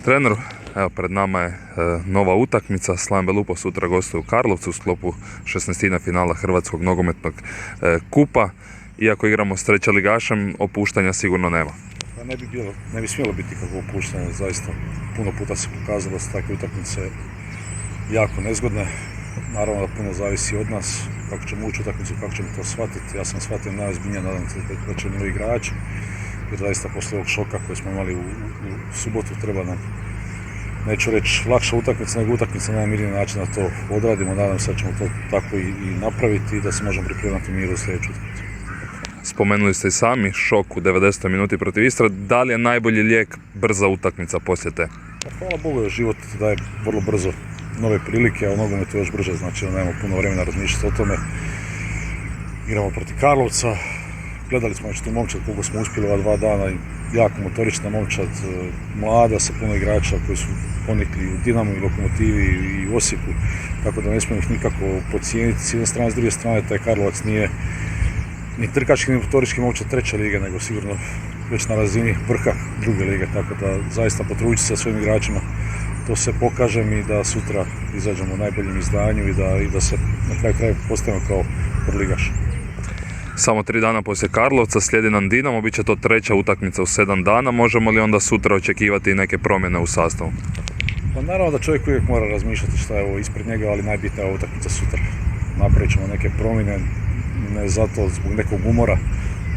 Treneru, evo pred nama je nova utakmica. Slaven Belupo sutra gostuje u Karlovcu u sklopu 16. finala Hrvatskog nogometnog kupa. Iako igramo s trećeligašem, opuštanja sigurno nema. Pa ne bi smjelo biti kako opuštanje, zaista puno puta se pokazalo da su takve utakmice jako nezgodne. Naravno da puno zavisi od nas, kako ćemo ući utakmicu, kako ćemo to shvatiti. Ja sam shvatio najozbiljnije, nadam se da će novi igrači, jer zaista poslije ovog šoka koji smo imali u subotu treba nam, neću reći lakša utakmica, nego utakmica na najmirniji način da to odradimo. Nadam se da ćemo to tako i napraviti i da se možemo pripremati miru u sljedeću utakmicu. Spomenuli ste i sami šok u 90. minuti protiv Istre. Da li je najbolji lijek brza utakmica poslije te? Hvala Bogu, život daje vrlo brzo nove prilike, a u nogometu još brže, znači da nemamo puno vremena razmišljati o tome. Igramo protiv Karlovca, gledali smo tu momčad koliko smo uspjeli ova 2 dana, jako motorična momčad, mlada sa puno igrača koji su ponikli u Dinamu i Lokomotivi i u Osijeku, tako da ne smijemo ih nikako podcijeniti. S jedne strane, s druge strane, taj Karlovac nije ni trkački ni motorički momčad treće lige, nego sigurno već na razini vrha druge lige, tako da zaista potrudit se sa svojim igračima to se pokažem i da sutra izađemo u najboljem izdanju i da se na kraju krajeva postavimo kao prvoligaš. Samo 3 dana poslije Karlovca slijedi nam Dinamo, bit će to treća utakmica u 7 dana. Možemo li onda sutra očekivati neke promjene u sastavu? Pa naravno da čovjek uvijek mora razmišljati šta je ovo ispred njega, ali najbitnija je utakmica sutra. Napravit ćemo neke promjene, ne zato zbog nekog umora,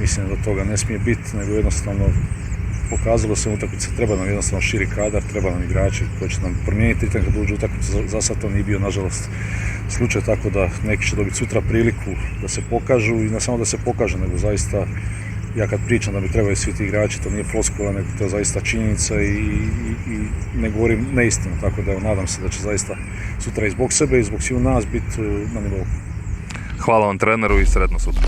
mislim da toga ne smije biti, nego jednostavno pokazalo se utakmice, treba nam jednostavno širi kadar, treba nam igrači koji će nam promijeniti ritam kad uđe utakmicu. Za sad to nije bio nažalost slučaj, tako da neki će dobiti sutra priliku da se pokažu i ne samo da se pokaže, nego zaista ja kad pričam da bi trebali svi ti igrači, to nije floskula, nego to je zaista činjenica i ne govorim neistinu, tako da nadam se da će zaista sutra i zbog sebe i zbog svih nas biti na nivou. Hvala vam treneru i sretno sutra.